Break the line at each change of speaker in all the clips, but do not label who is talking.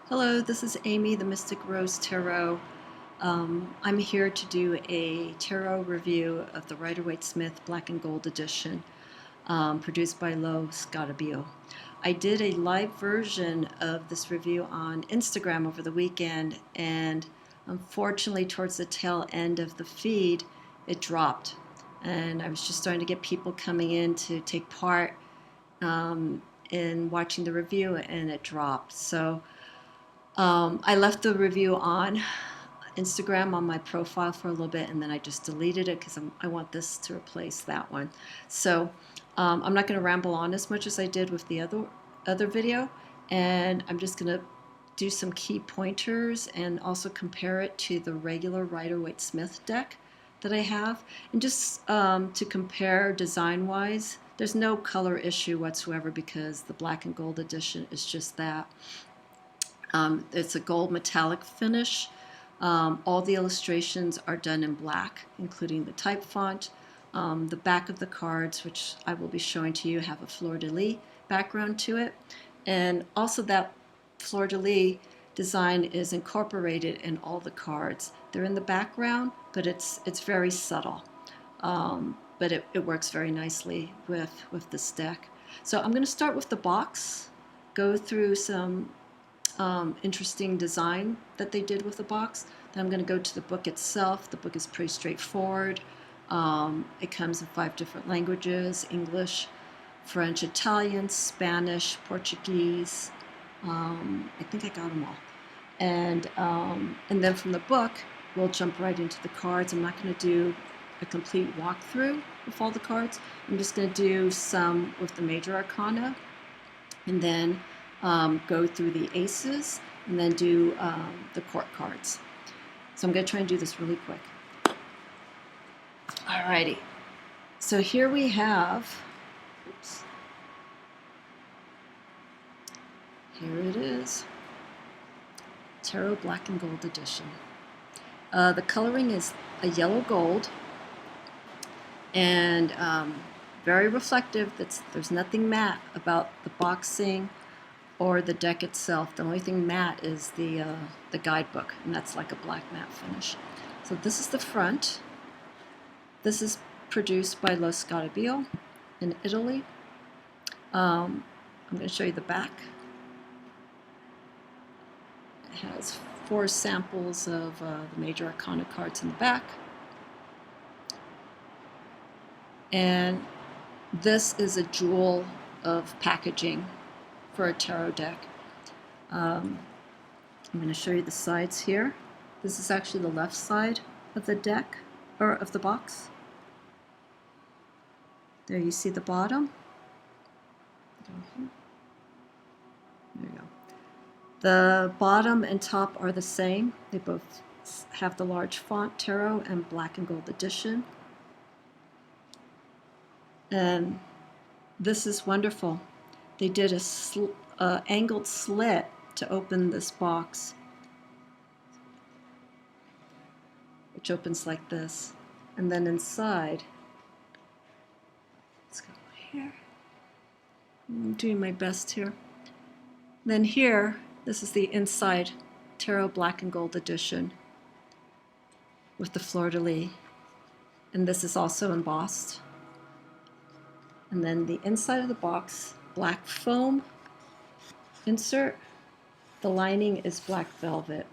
Hello, this is Amy, the Mystic Rose Tarot. I'm here to do a tarot review of the Rider-Waite-Smith Black and Gold edition, produced by Scarabeo. I did a live version of this review on Instagram over the weekend, and unfortunately, towards the tail end of the feed, it dropped. And I was just starting to get people coming in to take part in watching the review, and it dropped. So I left the review on Instagram on my profile for a little bit, and then I just deleted it because I want this to replace that one. So I'm not going to ramble on as much as I did with the other video, and I'm just going to do some key pointers and also compare it to the regular Rider-Waite-Smith deck that I have, and just to compare design-wise. There's no color issue whatsoever because the black and gold edition is just that. It's a gold metallic finish. All the illustrations are done in black, including the type font. The back of the cards, which I will be showing to you, have a fleur-de-lis background to it. And also that fleur-de-lis design is incorporated in all the cards. They're in the background, but it's very subtle. But it works very nicely with this deck. So I'm going to start with the box, go through some interesting design that they did with the box. Then I'm going to go to the book itself. The book is pretty straightforward. It comes in 5 different languages: English, French, Italian, Spanish, Portuguese. I think I got them all. And then from the book, we'll jump right into the cards. I'm not going to do a complete walkthrough with all the cards. I'm just going to do some with the major arcana, and then go through the aces, and then do the court cards. So I'm going to try and do this really quick. Alrighty. So here we have, oops, here it is, Tarot Black and Gold Edition. The coloring is a yellow gold, and very reflective. There's nothing matte about the boxing or the deck itself. The only thing matte is the guidebook, and that's like a black matte finish. So this is the front. This is produced by Lo Scarabeo in Italy. I'm going to show you the back. It has 4 samples of the major arcana cards in the back. And this is a jewel of packaging for a tarot deck. I'm going to show you the sides here. This is actually the left side of the deck, or of the box. There you see the bottom. There you go. The bottom and top are the same. They both have the large font Tarot and Black and Gold Edition. And this is wonderful. They did a angled slit to open this box, which opens like this. And then inside, let's go here. I'm doing my best here. Then here, this is the inside Tarot Black and Gold Edition with the fleur-de-lis. And this is also embossed. And then the inside of the box, black foam insert. The lining is black velvet.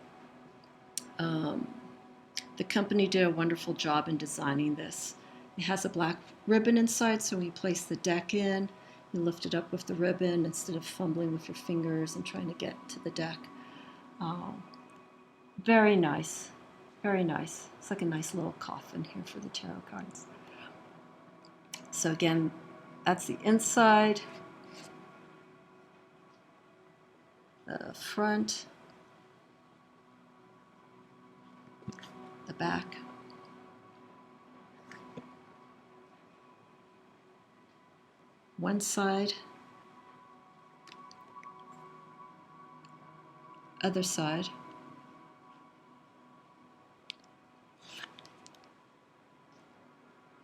The company did a wonderful job in designing this. It has a black ribbon inside, so when you place the deck in, you lift it up with the ribbon instead of fumbling with your fingers and trying to get to the deck. Very nice, very nice. It's like a nice little coffin here for the tarot cards. So again, that's the inside. The front, the back, one side, other side,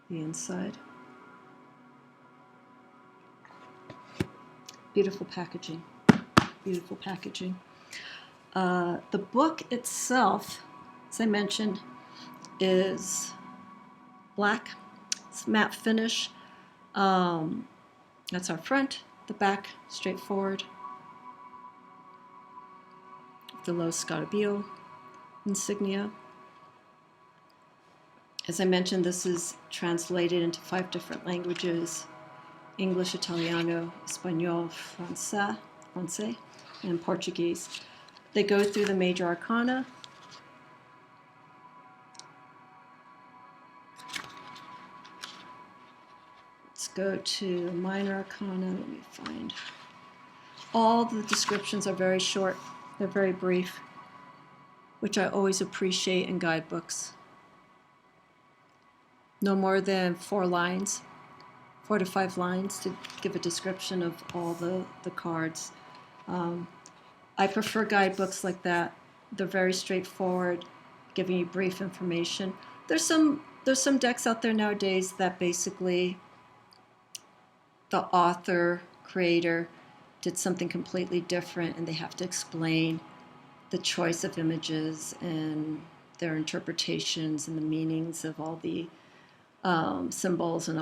the inside. Beautiful packaging, beautiful packaging. The book itself, as I mentioned, is black. It's matte finish. That's our front. The back, straightforward. The low Scarabeo insignia. As I mentioned, this is translated into 5 different languages: English, Italiano, Espanol, Francais, and Portuguese. They go through the major arcana. Let's go to minor arcana. Let me find. All the descriptions are very short. They're very brief, which I always appreciate in guidebooks. No more than 4 lines, 4 to 5 lines to give a description of all the cards. I prefer guidebooks like that. They're very straightforward, giving you brief information. There's some decks out there nowadays that basically the author, creator, did something completely different, and they have to explain the choice of images and their interpretations and the meanings of all the symbols and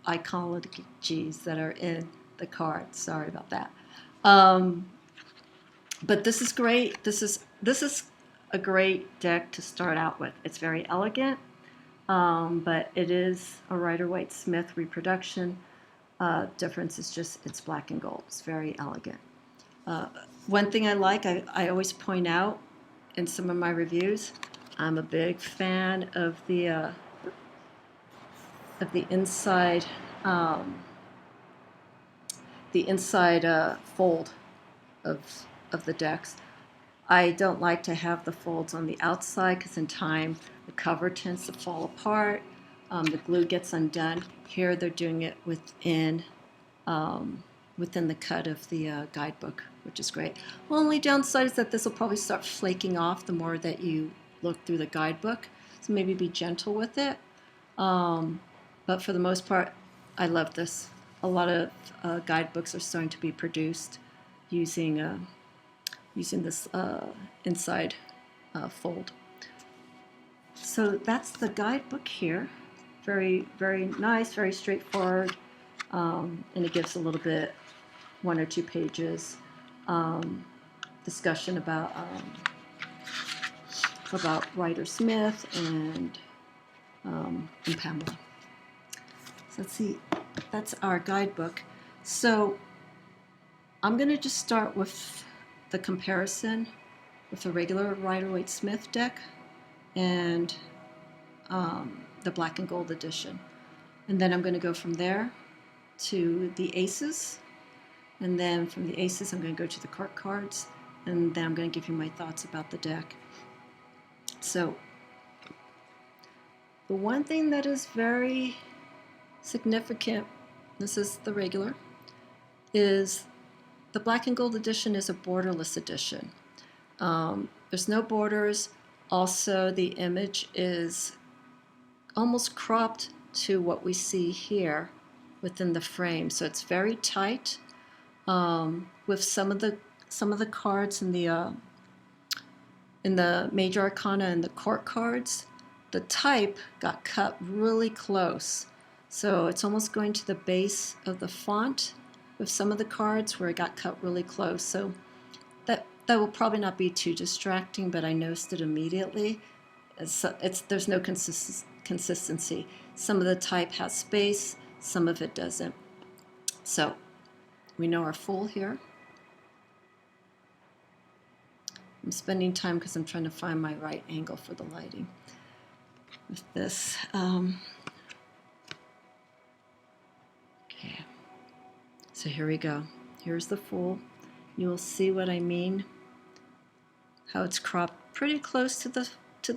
icologies that are in the cards. Sorry about that. But this is great. This is a great deck to start out with. It's very elegant, but it is a Rider-Waite Smith reproduction. Difference is just it's black and gold. It's very elegant. One thing I like, I always point out in some of my reviews, I'm a big fan of the inside fold of the decks. I don't like to have the folds on the outside because in time the cover tends to fall apart. The glue gets undone. Here they're doing it within the cut of the guidebook, which is great. The only downside is that this will probably start flaking off the more that you look through the guidebook. So maybe be gentle with it. But for the most part, I love this. A lot of guidebooks are starting to be produced using this inside fold. So that's the guidebook here. Very, very nice, very straightforward, and it gives a little bit, 1 or 2 pages, discussion about Rider Smith and Pamela. So let's see, that's our guidebook. So I'm going to just start with the comparison with the regular Rider-Waite Smith deck and the black and gold edition. And then I'm going to go from there to the aces. And then from the aces, I'm going to go to the court cards. And then I'm going to give you my thoughts about the deck. So the one thing that is very significant, this is the regular, is the black and gold edition is a borderless edition. There's no borders. Also, the image is almost cropped to what we see here within the frame. So it's very tight. With some of the cards in the major arcana and the court cards, the type got cut really close. So it's almost going to the base of the font with some of the cards where it got cut really close. So that will probably not be too distracting, but I noticed it immediately. There's no consistency. Some of the type has space, some of it doesn't. So we know our fool here. I'm spending time because I'm trying to find my right angle for the lighting with this. Okay, so here we go. Here's the fool. You'll see what I mean. How it's cropped pretty close to the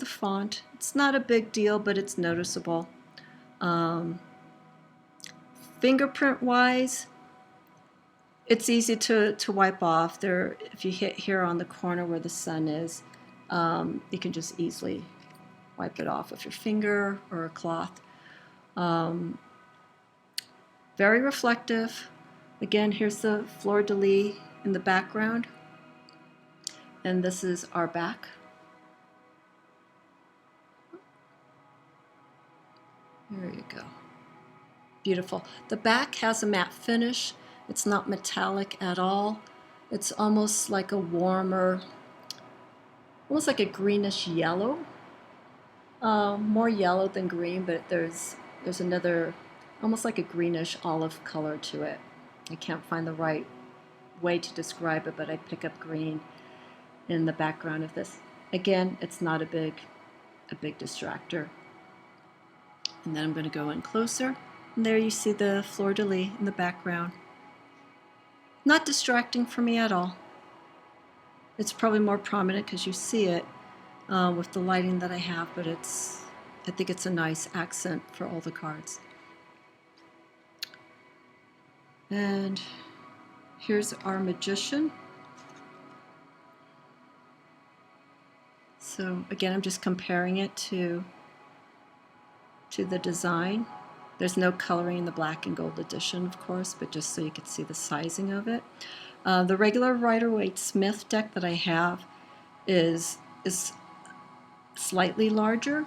font. It's not a big deal, but it's noticeable. Fingerprint-wise, it's easy to wipe off. If you hit here on the corner where the sun is, you can just easily wipe it off with your finger or a cloth. Very reflective. Again, here's the fleur-de-lis in the background. And this is our back. There you go. Beautiful. The back has a matte finish. It's not metallic at all. It's almost like a warmer, almost like a greenish yellow. More yellow than green, but there's another, almost like a greenish olive color to it. I can't find the right way to describe it, but I pick up green in the background of this. Again, it's not a big distractor. And then I'm going to go in closer. And there you see the fleur-de-lis in the background. Not distracting for me at all. It's probably more prominent because you see it with the lighting that I have, but I think it's a nice accent for all the cards. And here's our magician. So again, I'm just comparing it to the design. There's no coloring in the black and gold edition, of course, but just so you can see the sizing of it. The regular Rider-Waite Smith deck that I have is slightly larger,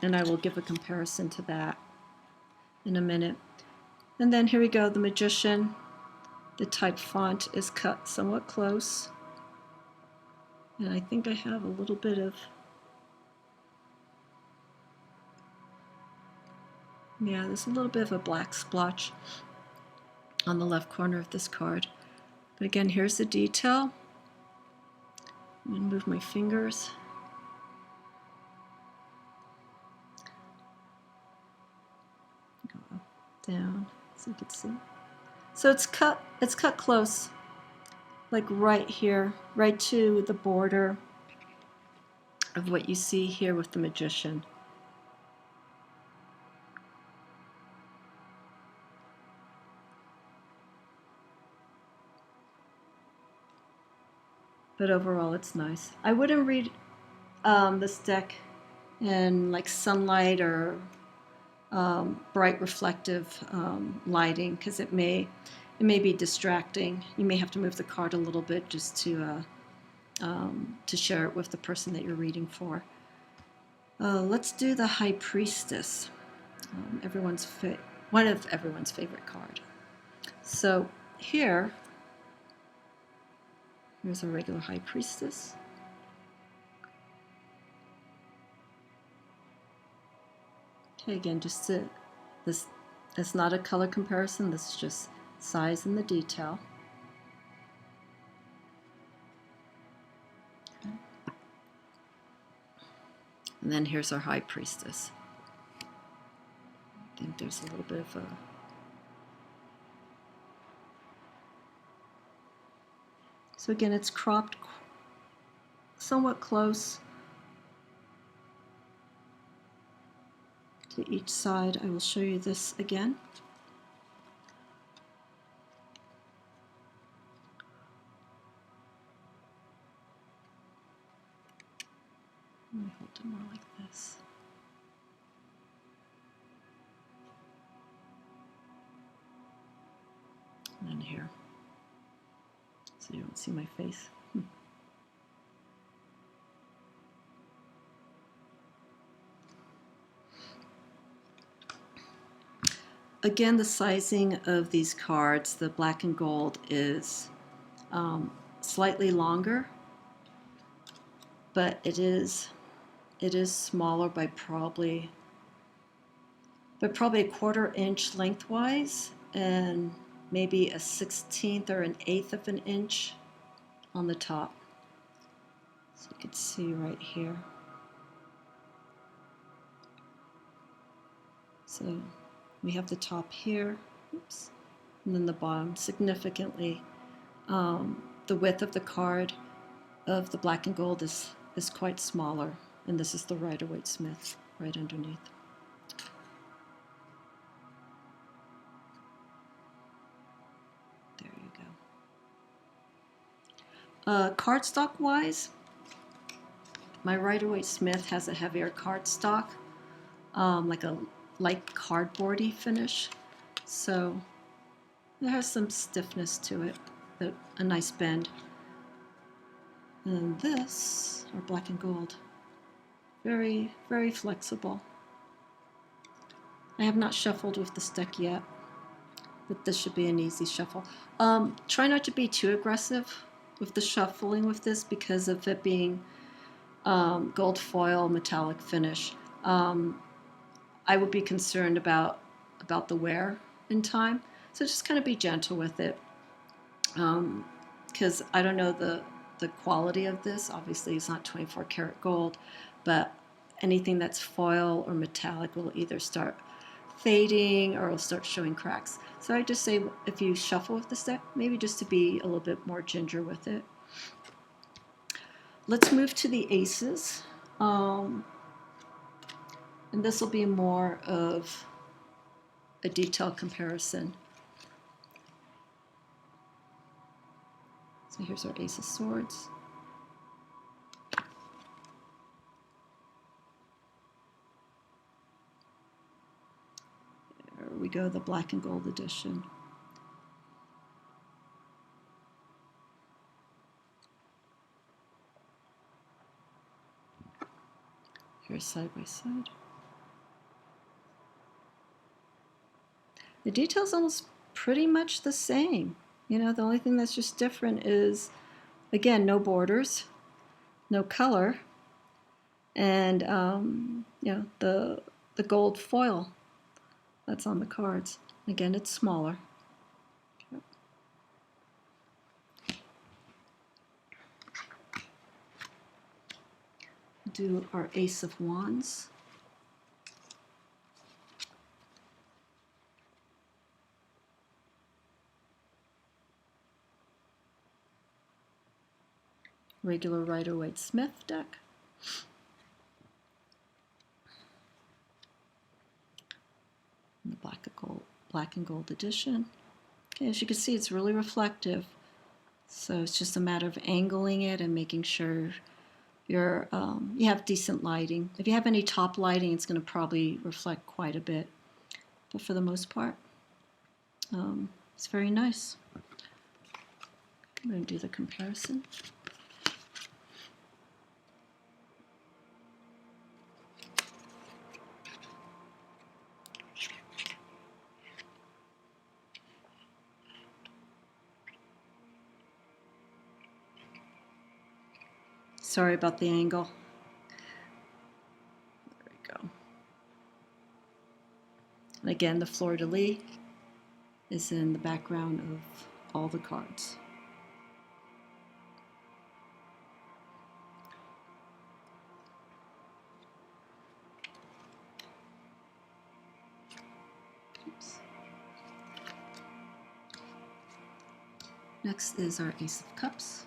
and I will give a comparison to that in a minute. And then here we go, the magician. The type font is cut somewhat close, and I think I have a little bit of, yeah, there's a little bit of a black splotch on the left corner of this card. But again, here's the detail. I'm going to move my fingers. Go up, down, so you can see. So it's cut close, like right here, right to the border of what you see here with the magician. But overall, it's nice. I wouldn't read this deck in like sunlight or bright reflective lighting, because it may be distracting. You may have to move the card a little bit just to share it with the person that you're reading for. Let's do the High Priestess, one of everyone's favorite card. So here's a regular High Priestess. Okay, again, this is not a color comparison. This is just size and the detail. Okay. And then here's our High Priestess. I think there's a little bit of a So again, it's cropped somewhat close to each side. I will show you this again. Let me hold it more like this. And then here. So you don't see my face. Again, the sizing of these cards, the black and gold, is slightly longer, but it is smaller by probably a 1/4 inch lengthwise, and maybe a 1/16 or an 1/8 of an inch on the top. So you can see right here. So we have the top here, oops, and then the bottom. Significantly, the width of the card of the black and gold is quite smaller, and this is the Rider-Waite Smith right underneath. There you go. Cardstock wise, my Rider-Waite Smith has a heavier cardstock, like a light cardboardy finish, so it has some stiffness to it, but a nice bend. And this, our black and gold, very, very flexible. I have not shuffled with this deck yet, but this should be an easy shuffle. Try not to be too aggressive with the shuffling with this because of it being gold foil metallic finish. I would be concerned about the wear in time, so just kind of be gentle with it, because I don't know the quality of this. Obviously it's not 24 karat gold, but anything that's foil or metallic will either start fading or will start showing cracks. So I just say, if you shuffle with this deck, maybe just to be a little bit more ginger with it. Let's move to the aces, and this will be more of a detailed comparison. So here's our Ace of Swords. There we go, the black and gold edition. Here's side by side. The detail's almost pretty much the same. You know, the only thing that's just different is, again, no borders, no color, and you know, the gold foil that's on the cards. Again, it's smaller. Do our Ace of Wands. Regular Rider-Waite Smith deck. And the black and gold edition. Okay, as you can see, it's really reflective. So it's just a matter of angling it and making sure you have decent lighting. If you have any top lighting, it's going to probably reflect quite a bit. But for the most part, it's very nice. I'm going to do the comparison. Sorry about the angle. There we go. And again, the fleur-de-lis is in the background of all the cards. Oops. Next is our Ace of Cups.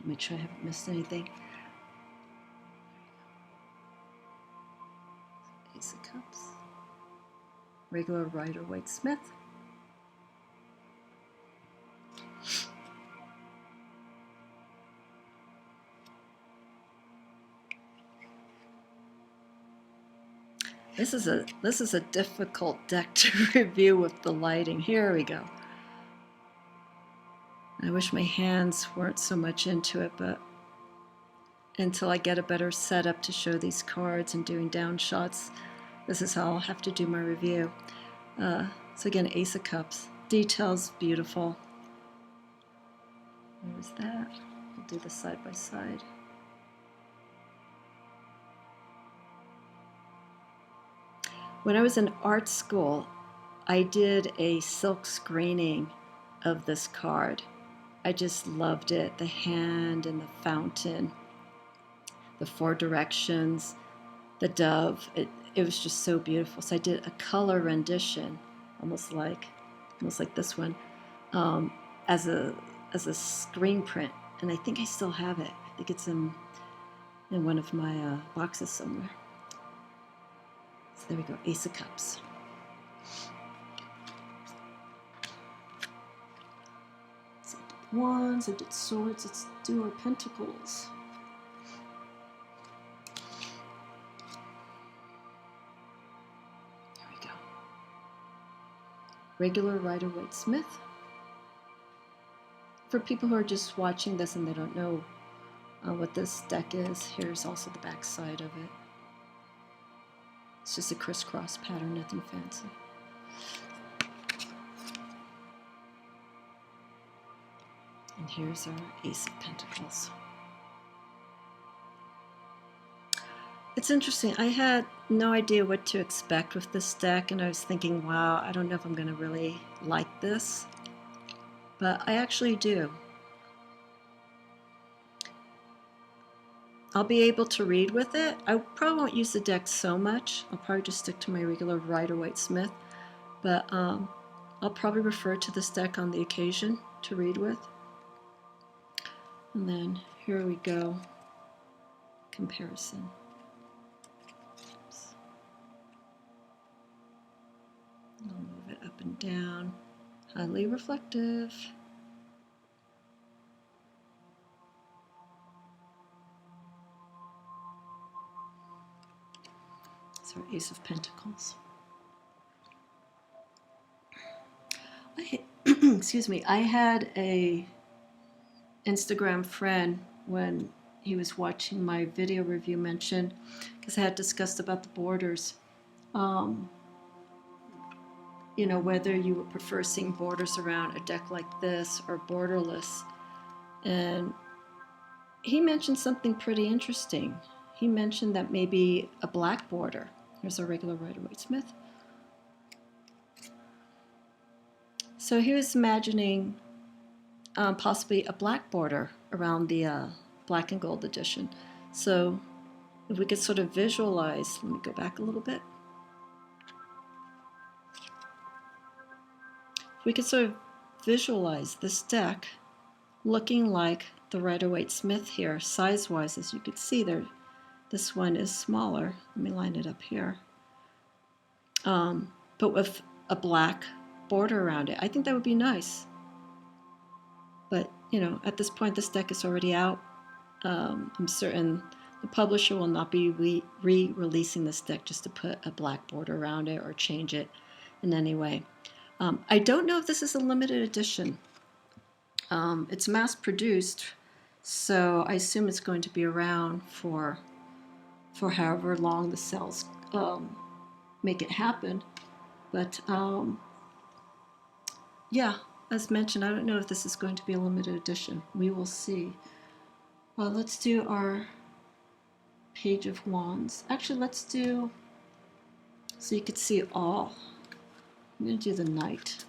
Make sure I haven't missed anything. Ace of Cups. Regular Rider-Waite Smith. This is a difficult deck to review with the lighting. Here we go. I wish my hands weren't so much into it, but until I get a better setup to show these cards and doing down shots, this is how I'll have to do my review. So again, Ace of Cups. Details beautiful. There's that. We'll do the side by side. When I was in art school, I did a silk screening of this card. I just loved it. The hand and the fountain, the four directions, the dove. It was just so beautiful. So I did a color rendition, almost like this one, as a screen print, and I think I still have it. I think it's in one of my boxes somewhere. So there we go, Ace of Cups. So I did wands, I did swords. Let's do our pentacles. regular Rider-Waite Smith. For people who are just watching this and they don't know what this deck is, here's also the back side of it. It's just a crisscross pattern, nothing fancy. And here's our Ace of Pentacles. It's interesting. I had no idea what to expect with this deck, and I was thinking, wow, I don't know if I'm going to really like this. But I actually do. I'll be able to read with it. I probably won't use the deck so much. I'll probably just stick to my regular Rider-Waite Smith. But I'll probably refer to this deck on the occasion to read with. And then here we go. Comparison. Oops. I'll move it up and down. Highly reflective. It's our Ace of Pentacles. Excuse me. I had a Instagram friend when he was watching my video review mention, because I had discussed about the borders. You know, whether you would prefer seeing borders around a deck like this or borderless. And he mentioned something pretty interesting. He mentioned that maybe a black border. Here's a regular Rider-Waite Smith. So he was imagining possibly a black border around the black and gold edition. So if we could sort of visualize, let me go back a little bit. If we could sort of visualize this deck looking like the Rider-Waite Smith here, size-wise, as you could see there. This one is smaller. Let me line it up here. But with a black border around it. I think that would be nice. But, you know, at this point, this deck is already out. I'm certain the publisher will not be re-releasing this deck just to put a black border around it or change it in any way. I don't know if this is a limited edition. It's mass-produced, so I assume it's going to be around for however long the sales make it happen. But yeah, as mentioned, I don't know if this is going to be a limited edition. We will see. Let's do our Page of Wands. Actually, let's do, so you could see all. I'm going to do the Knight.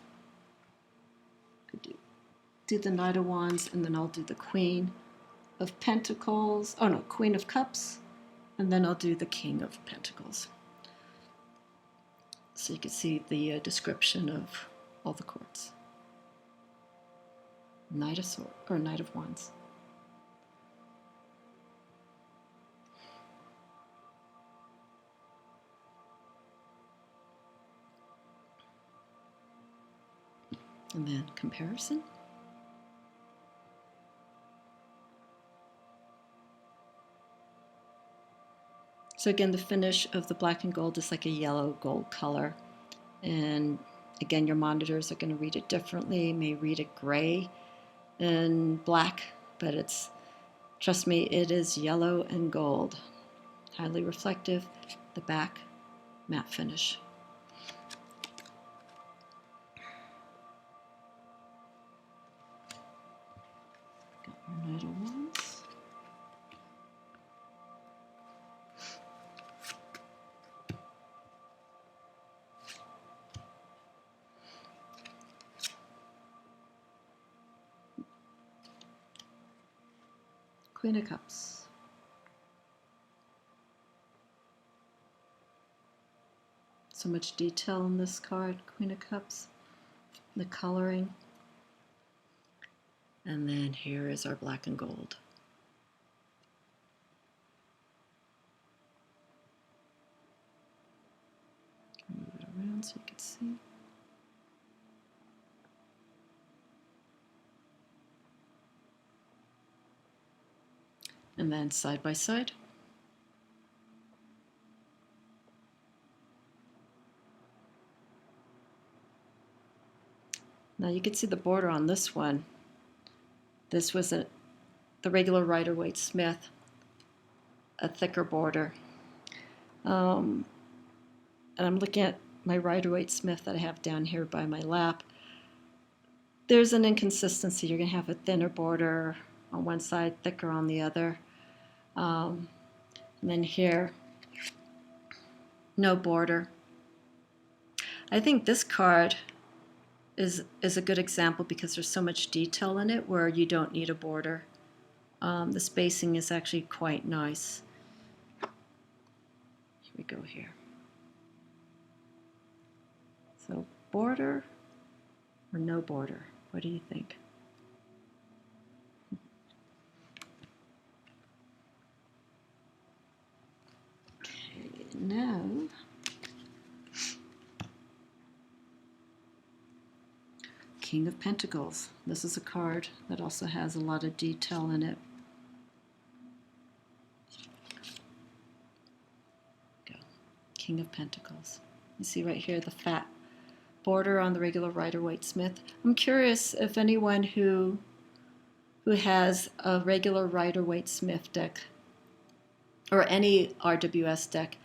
Do the Knight of Wands, and then I'll do the Queen of Pentacles. Oh no, Queen of Cups, and then I'll do the King of Pentacles. So you can see the description of all the cards. Knight of Swords, or Knight of Wands. And then comparison. So again, the finish of the black and gold is like a yellow gold color. And again, your monitors are going to read it differently. May read it gray and black, but it's, trust me, it is yellow and gold. Highly reflective. The back, matte finish. Got our Knight of Wands. Queen of Cups. So much detail in this card, Queen of Cups. The coloring. And then here is our black and gold. Move it around so you can see. And then side by side. Now you can see the border on this one. This was the regular Rider-Waite Smith, a thicker border. And I'm looking at my Rider-Waite Smith that I have down here by my lap. There's an inconsistency. You're going to have a thinner border on one side, thicker on the other. And then here, no border. I think this card is a good example because there's so much detail in it where you don't need a border. The spacing is actually quite nice. Here we go here. So border or no border? What do you think? Okay, now King of Pentacles. This is a card that also has a lot of detail in it. Go. King of Pentacles. You see right here the fat border on the regular Rider-Waite Smith. I'm curious if anyone who has a regular Rider-Waite Smith deck or any RWS deck,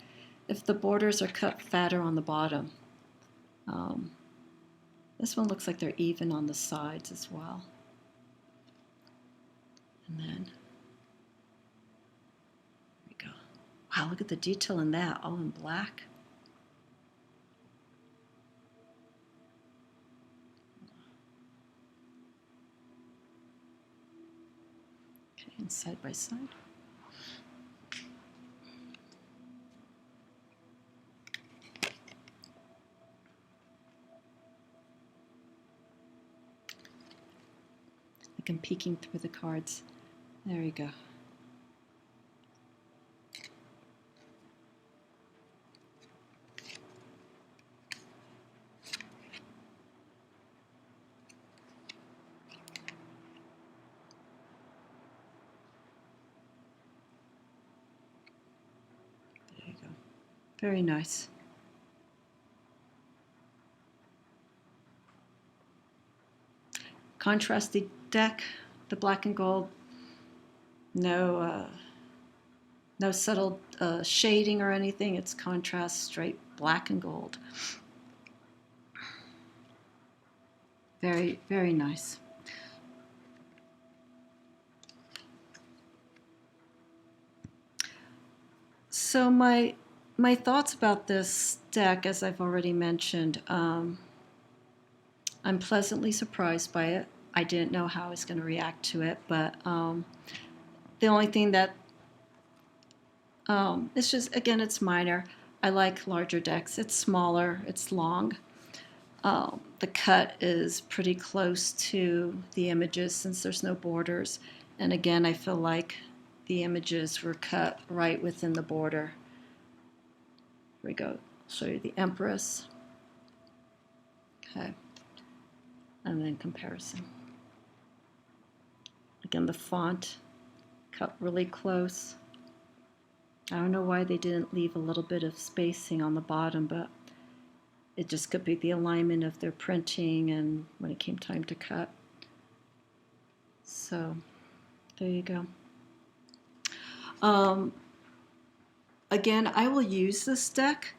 if the borders are cut fatter on the bottom. This one looks like they're even on the sides as well. And then, there we go. Wow, look at the detail in that, all in black. Okay, and side by side. I'm peeking through the cards. There we go. There you go. Very nice. Contrasty deck, the black and gold, no subtle shading or anything. It's contrast, straight black and gold. Very, very nice. So my thoughts about this deck, as I've already mentioned, I'm pleasantly surprised by it. I didn't know how I was going to react to it, but the only thing that it's just, again, it's minor. I like larger decks. It's smaller, it's long. The cut is pretty close to the images since there's no borders. And again, I feel like the images were cut right within the border. Here we go. I'll show you the Empress. Okay. And then comparison. Again, the font cut really close. I don't know why they didn't leave a little bit of spacing on the bottom, but it just could be the alignment of their printing and when it came time to cut. So there you go. Again, I will use this deck.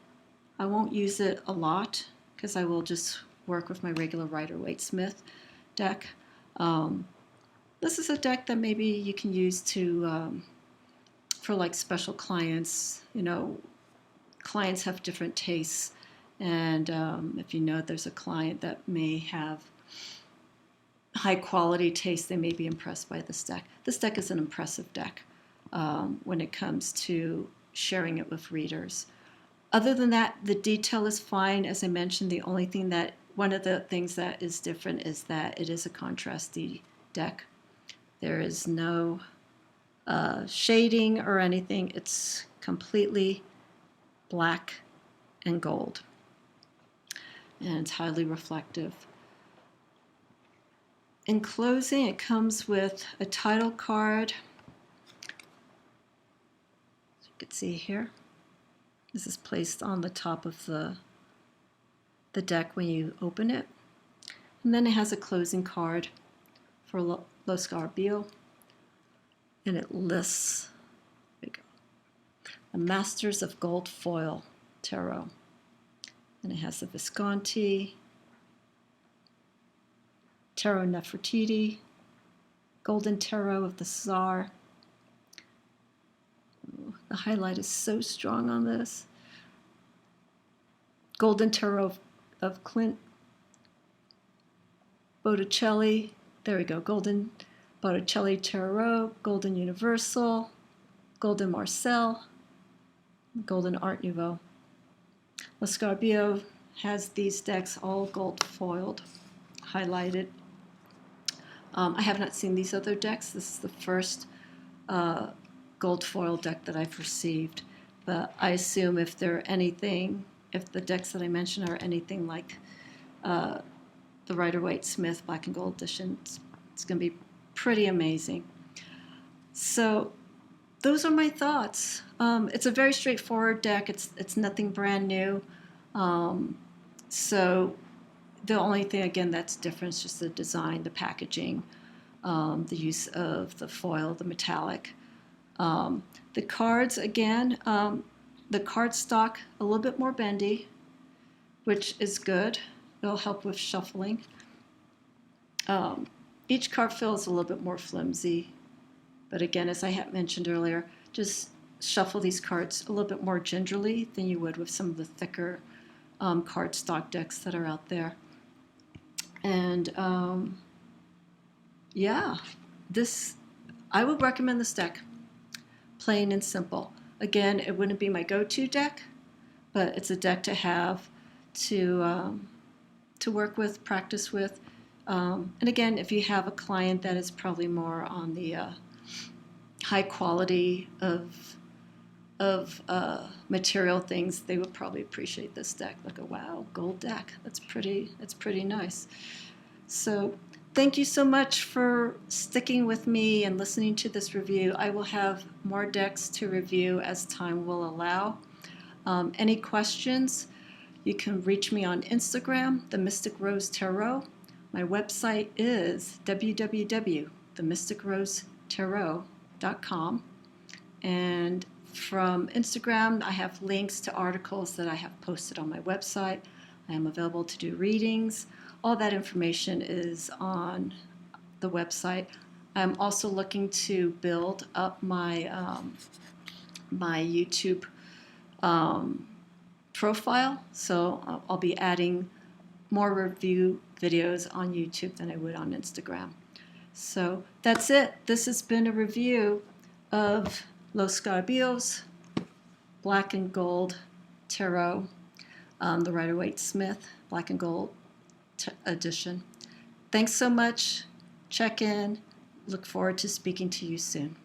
I won't use it a lot because I will just work with my regular Rider-Waite Smith deck. This is a deck that maybe you can use to for like special clients. You know, clients have different tastes, and if you know there's a client that may have high quality taste, they may be impressed by this deck. This deck is an impressive deck when it comes to sharing it with readers. Other than that, the detail is fine. As I mentioned, the only thing that, one of the things that is different is that it is a contrasty deck. There is no shading or anything. It's completely black and gold. And it's highly reflective. In closing, it comes with a title card. As you can see here, this is placed on the top of the deck when you open it. And then it has a closing card for Lo Scarabeo, and it lists, there we go, the Masters of Gold Foil Tarot. And it has the Visconti, Tarot Nefertiti, Golden Tarot of the Tsar. Ooh, the highlight is so strong on this. Golden Tarot of Clint Botticelli. There we go. Golden Botticelli Tarot, Golden Universal, Golden Marcel, Golden Art Nouveau. Le Scarabeo has these decks all gold foiled, highlighted. I have not seen these other decks. This is the first gold foil deck that I've received. But I assume if they're anything, if the decks that I mentioned are anything like the Rider-Waite Smith Black and Gold Edition, it's going to be pretty amazing. So those are my thoughts. It's a very straightforward deck. It's nothing brand new. So the only thing, again, that's different is just the design, the packaging, the use of the foil, the metallic. The cards, again, the cardstock a little bit more bendy, which is good. It'll help with shuffling. Each card feel is a little bit more flimsy. But again, as I had mentioned earlier, just shuffle these cards a little bit more gingerly than you would with some of the thicker cardstock decks that are out there. And yeah, I would recommend this deck, plain and simple. Again, it wouldn't be my go-to deck, but it's a deck to have to work with, practice with. And again, if you have a client that is probably more on the high quality of material things, they would probably appreciate this deck. Like a wow, gold deck. That's pretty nice. So thank you so much for sticking with me and listening to this review. I will have more decks to review as time will allow. Any questions, you can reach me on Instagram, The Mystic Rose Tarot. My website is www.themysticrosetarot.com. And from Instagram, I have links to articles that I have posted on my website. I am available to do readings. All that information is on the website. I'm also looking to build up my my YouTube profile, so I'll be adding more review videos on YouTube than I would on Instagram. So that's it. This has been a review of Los Scarabeo's Black and Gold Tarot, the Rider-Waite Smith Black and Gold edition. Thanks so much. Check in. Look forward to speaking to you soon.